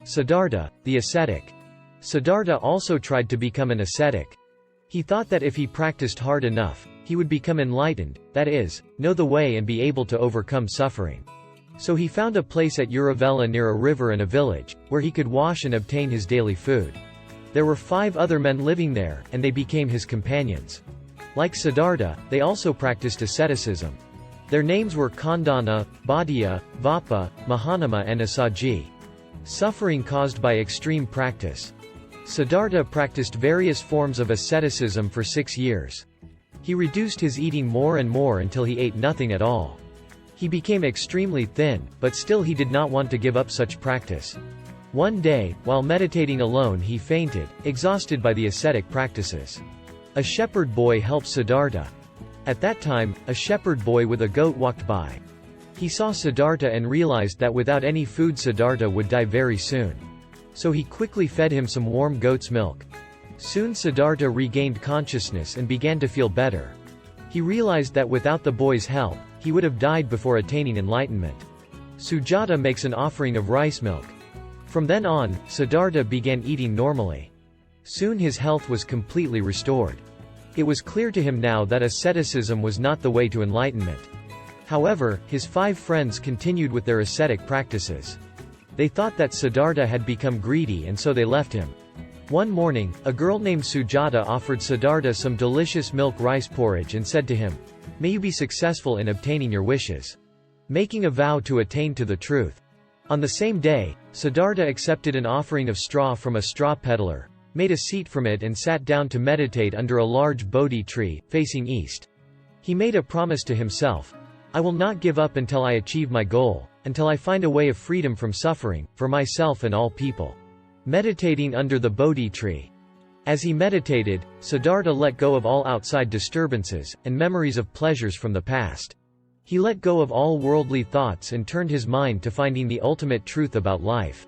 Siddhartha, the ascetic. Siddhartha also tried to become an ascetic. He thought that if he practiced hard enough, he would become enlightened, that is, know the way and be able to overcome suffering. So he found a place at Uruvela near a river and a village, where he could wash and obtain his daily food. There were 5 other men living there, and they became his companions. Like Siddhartha, they also practiced asceticism. Their names were Kondanna, Bhaddiya, Vappa, Mahanama and Assaji. Suffering caused by extreme practice. Siddhartha practiced various forms of asceticism for 6 years. He reduced his eating more and more until he ate nothing at all. He became extremely thin, but still he did not want to give up such practice. One day, while meditating alone, he fainted, exhausted by the ascetic practices. A shepherd boy helped Siddhartha. At that time, a shepherd boy with a goat walked by. He saw Siddhartha and realized that without any food Siddhartha would die very soon. So he quickly fed him some warm goat's milk. Soon Siddhartha regained consciousness and began to feel better. He realized that without the boy's help, he would have died before attaining enlightenment. Sujata makes an offering of rice milk. From then on, Siddhartha began eating normally. Soon his health was completely restored. It was clear to him now that asceticism was not the way to enlightenment. However, his 5 friends continued with their ascetic practices. They thought that Siddhartha had become greedy and so they left him. One morning, a girl named Sujata offered Siddhartha some delicious milk rice porridge and said to him, "May you be successful in obtaining your wishes," making a vow to attain to the truth. On the same day, Siddhartha accepted an offering of straw from a straw peddler, made a seat from it and sat down to meditate under a large Bodhi tree, facing east. He made a promise to himself, "I will not give up until I achieve my goal, until I find a way of freedom from suffering, for myself and all people." Meditating under the Bodhi tree. As he meditated, Siddhartha let go of all outside disturbances, and memories of pleasures from the past. He let go of all worldly thoughts and turned his mind to finding the ultimate truth about life.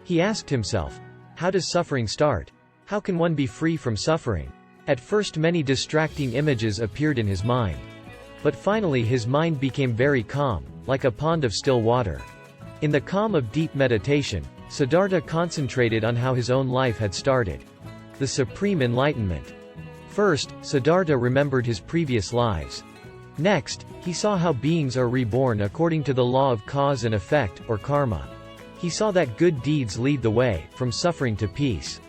He asked himself, how does suffering start? How can one be free from suffering? At first many distracting images appeared in his mind. But finally his mind became very calm, like a pond of still water. In the calm of deep meditation, Siddhartha concentrated on how his own life had started. The supreme enlightenment. First, Siddhartha remembered his previous lives. Next, he saw how beings are reborn according to the law of cause and effect, or karma. He saw that good deeds lead the way, from suffering to peace.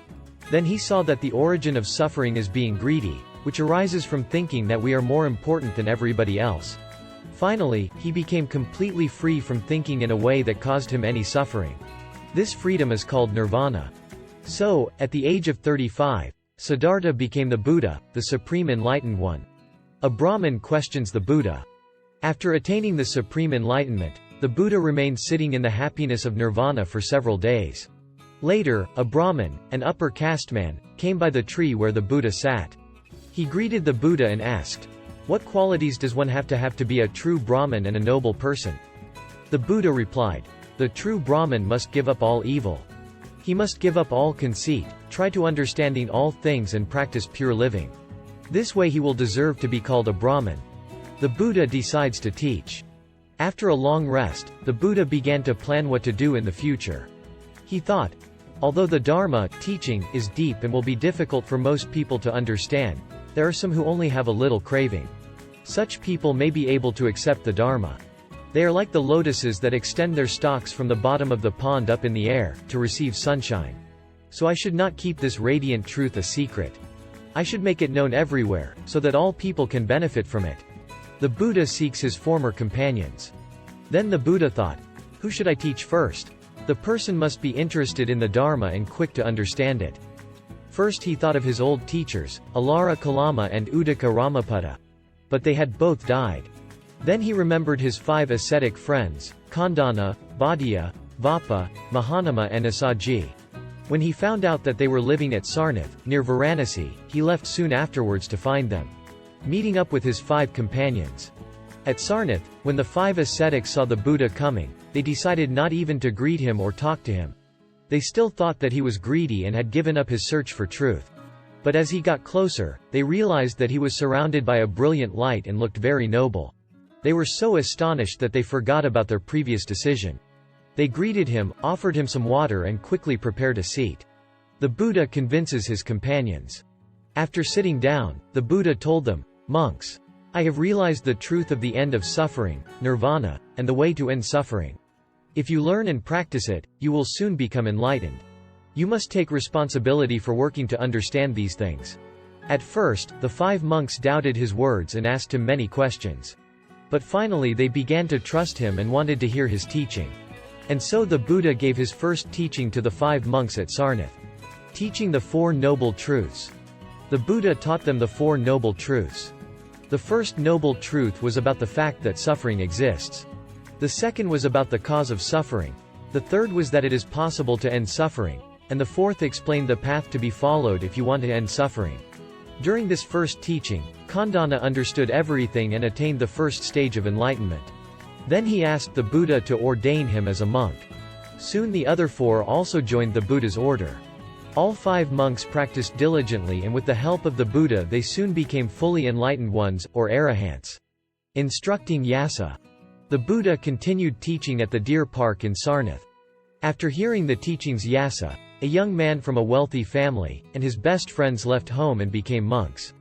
Then he saw that the origin of suffering is being greedy, which arises from thinking that we are more important than everybody else. Finally, he became completely free from thinking in a way that caused him any suffering. This freedom is called nirvana. So, at the age of 35, Siddhartha became the Buddha, the Supreme Enlightened One. A Brahmin questions the Buddha. After attaining the Supreme Enlightenment, the Buddha remained sitting in the happiness of nirvana for several days. Later, a Brahmin, an upper caste man, came by the tree where the Buddha sat. He greeted the Buddha and asked, "What qualities does one have to be a true Brahmin and a noble person?" The Buddha replied, "The true Brahmin must give up all evil. He must give up all conceit, try to understanding all things and practice pure living. This way he will deserve to be called a Brahmin." The Buddha decides to teach. After a long rest, the Buddha began to plan what to do in the future. He thought, although the Dharma, teaching, is deep and will be difficult for most people to understand, there are some who only have a little craving. Such people may be able to accept the Dharma. They are like the lotuses that extend their stalks from the bottom of the pond up in the air, to receive sunshine. So I should not keep this radiant truth a secret. I should make it known everywhere, so that all people can benefit from it. The Buddha seeks his former companions. Then the Buddha thought, who should I teach first? The person must be interested in the Dharma and quick to understand it. First he thought of his old teachers, Alara Kalama and Uddaka Ramaputta. But they had both died. Then he remembered his 5 ascetic friends, Kondanna, Bhaddiya, Vappa, Mahanama and Assaji. When he found out that they were living at Sarnath, near Varanasi, he left soon afterwards to find them. Meeting up with his 5 companions. At Sarnath, when the 5 ascetics saw the Buddha coming, they decided not even to greet him or talk to him. They still thought that he was greedy and had given up his search for truth. But as he got closer, they realized that he was surrounded by a brilliant light and looked very noble. They were so astonished that they forgot about their previous decision. They greeted him, offered him some water and quickly prepared a seat. The Buddha convinces his companions. After sitting down, the Buddha told them, "Monks, I have realized the truth of the end of suffering, nirvana, and the way to end suffering. If you learn and practice it, you will soon become enlightened. You must take responsibility for working to understand these things." At first, the 5 monks doubted his words and asked him many questions. But finally they began to trust him and wanted to hear his teaching. And so the Buddha gave his first teaching to the 5 monks at Sarnath, teaching the 4 Noble Truths. The Buddha taught them the 4 Noble Truths. The first noble truth was about the fact that suffering exists. The second was about the cause of suffering. The third was that it is possible to end suffering. And the fourth explained the path to be followed if you want to end suffering. During this first teaching, Kondanna understood everything and attained the first stage of enlightenment. Then he asked the Buddha to ordain him as a monk. Soon the other 4 also joined the Buddha's order. All 5 monks practiced diligently, and with the help of the Buddha they soon became fully enlightened ones, or arahants. Instructing Yasa. The Buddha continued teaching at the deer park in Sarnath. After hearing the teachings Yasa, a young man from a wealthy family, and his best friends left home and became monks.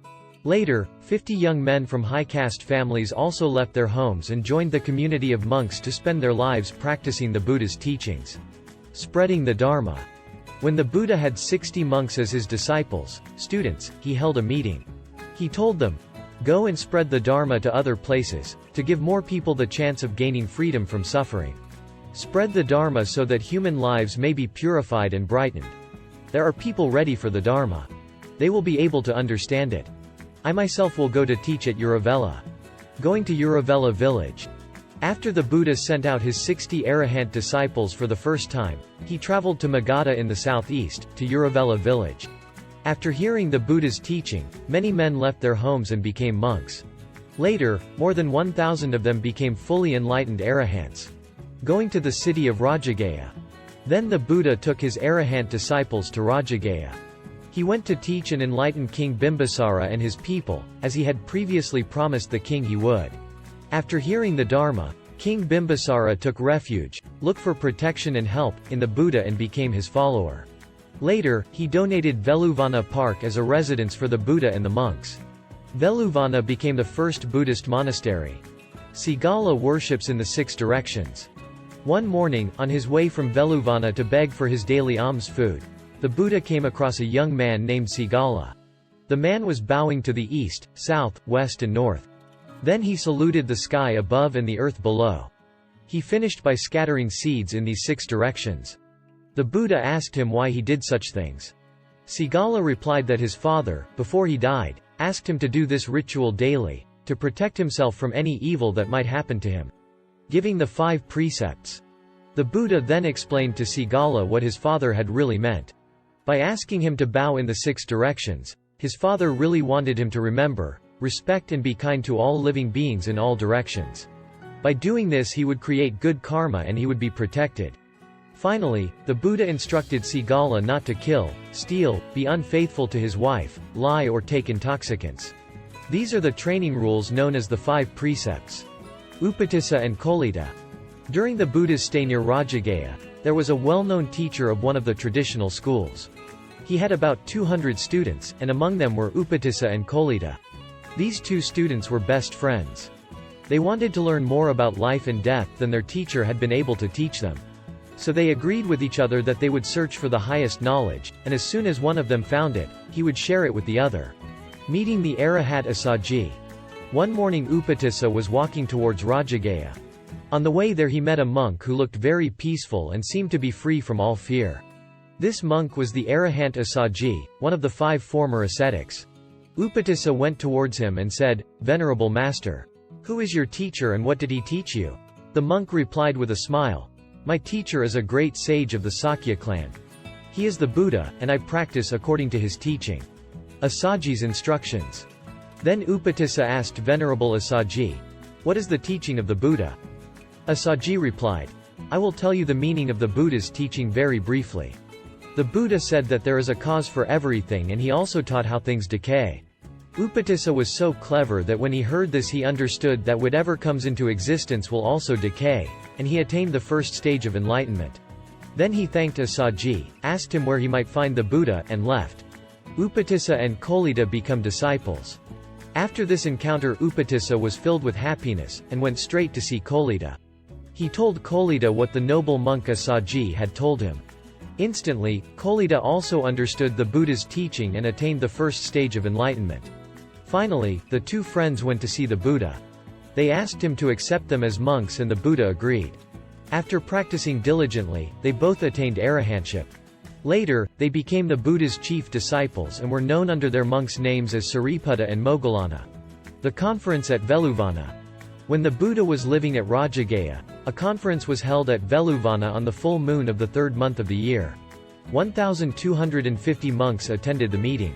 Later, 50 young men from high-caste families also left their homes and joined the community of monks to spend their lives practicing the Buddha's teachings. Spreading the Dharma. When the Buddha had 60 monks as his disciples, students, he held a meeting. He told them, "Go and spread the Dharma to other places, to give more people the chance of gaining freedom from suffering. Spread the Dharma so that human lives may be purified and brightened. There are people ready for the Dharma. They will be able to understand it. I myself will go to teach at Uruvela." Going to Uruvela village. After the Buddha sent out his 60 arahant disciples for the first time, he traveled to Magadha in the southeast, to Uruvela village. After hearing the Buddha's teaching, many men left their homes and became monks. Later, more than 1,000 of them became fully enlightened arahants. Going to the city of Rajagaya. Then the Buddha took his arahant disciples to Rajagaya. He went to teach and enlighten King Bimbisara and his people, as he had previously promised the king he would. After hearing the Dharma, King Bimbisara took refuge, looked for protection and help, in the Buddha and became his follower. Later, he donated Veluvana Park as a residence for the Buddha and the monks. Veluvana became the first Buddhist monastery. Sigala worships in the 6 directions. One morning, on his way from Veluvana to beg for his daily alms food, the Buddha came across a young man named Sigala. The man was bowing to the east, south, west and north. Then he saluted the sky above and the earth below. He finished by scattering seeds in these 6 directions. The Buddha asked him why he did such things. Sigala replied that his father, before he died, asked him to do this ritual daily, to protect himself from any evil that might happen to him. Giving the 5 precepts. The Buddha then explained to Sigala what his father had really meant. By asking him to bow in the 6 directions, his father really wanted him to remember, respect and be kind to all living beings in all directions. By doing this he would create good karma and he would be protected. Finally, the Buddha instructed Sigala not to kill, steal, be unfaithful to his wife, lie or take intoxicants. These are the training rules known as the 5 precepts. Upatissa and Kolita. During the Buddha's stay near Rajagaya, there was a well-known teacher of one of the traditional schools. He had about 200 students, and among them were Upatissa and Kolita. These 2 students were best friends. They wanted to learn more about life and death than their teacher had been able to teach them. So they agreed with each other that they would search for the highest knowledge, and as soon as one of them found it, he would share it with the other. Meeting the Arahat Assaji. One morning Upatissa was walking towards Rajagaya. On the way there he met a monk who looked very peaceful and seemed to be free from all fear. This monk was the Arahant Assaji, one of the 5 former ascetics. Upatissa went towards him and said, "Venerable Master, who is your teacher and what did he teach you?" The monk replied with a smile, "My teacher is a great sage of the Sakya clan. He is the Buddha, and I practice according to his teaching." Assaji's instructions. Then Upatissa asked Venerable Assaji, "What is the teaching of the Buddha?" Assaji replied, "I will tell you the meaning of the Buddha's teaching very briefly. The Buddha said that there is a cause for everything and he also taught how things decay. Upatissa was so clever that when he heard this he understood that whatever comes into existence will also decay, and he attained the first stage of enlightenment. Then he thanked Assaji, asked him where he might find the Buddha, and left. Upatissa and Kolita become disciples. After this encounter Upatissa was filled with happiness, and went straight to see Kolita. He told Kolita what the noble monk Assaji had told him. Instantly, Kolita also understood the Buddha's teaching and attained the first stage of enlightenment. Finally, the two friends went to see the Buddha. They asked him to accept them as monks and the Buddha agreed. After practicing diligently, they both attained arahantship. Later, they became the Buddha's chief disciples and were known under their monks' names as Sariputta and Moggallana. The conference at Veluvana. When the Buddha was living at Rajagaha, a conference was held at Veluvana on the full moon of the third month of the year. 1,250 monks attended the meeting.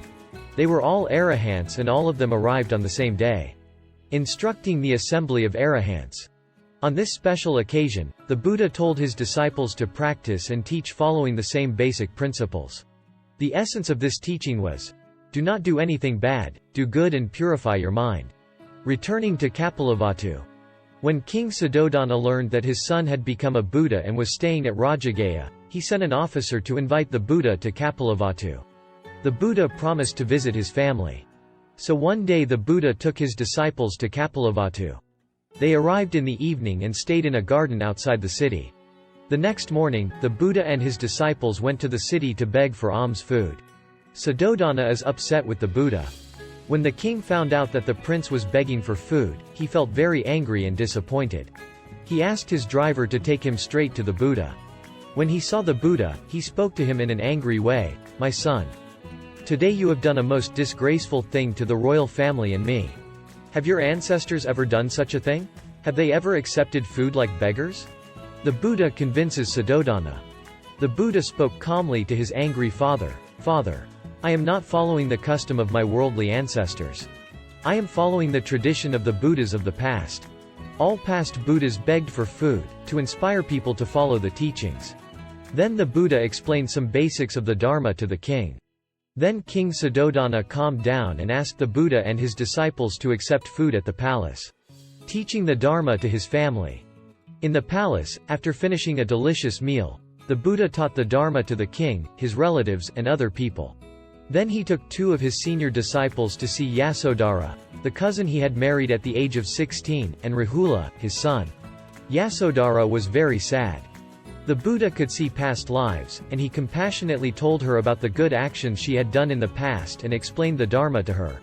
They were all arahants and all of them arrived on the same day, instructing the assembly of arahants. On this special occasion, the Buddha told his disciples to practice and teach following the same basic principles. The essence of this teaching was, do not do anything bad, do good and purify your mind. Returning to Kapilavatthu. When King Suddhodana learned that his son had become a Buddha and was staying at Rajagaha, he sent an officer to invite the Buddha to Kapilavatthu. The Buddha promised to visit his family. So one day the Buddha took his disciples to Kapilavatthu. They arrived in the evening and stayed in a garden outside the city. The next morning, the Buddha and his disciples went to the city to beg for alms food. Suddhodana is upset with the Buddha. When the king found out that the prince was begging for food, he felt very angry and disappointed. He asked his driver to take him straight to the Buddha. When he saw the Buddha, he spoke to him in an angry way, "My son, today you have done a most disgraceful thing to the royal family and me. Have your ancestors ever done such a thing? Have they ever accepted food like beggars?" The Buddha convinces Suddhodana. The Buddha spoke calmly to his angry father, "Father, I am not following the custom of my worldly ancestors. I am following the tradition of the Buddhas of the past. All past Buddhas begged for food, to inspire people to follow the teachings." Then the Buddha explained some basics of the Dharma to the king. Then King Suddhodana calmed down and asked the Buddha and his disciples to accept food at the palace, teaching the Dharma to his family. In the palace, after finishing a delicious meal, the Buddha taught the Dharma to the king, his relatives, and other people. Then he took two of his senior disciples to see Yasodhara, the cousin he had married at the age of 16, and Rahula, his son. Yasodhara was very sad. The Buddha could see past lives, and he compassionately told her about the good actions she had done in the past and explained the Dharma to her.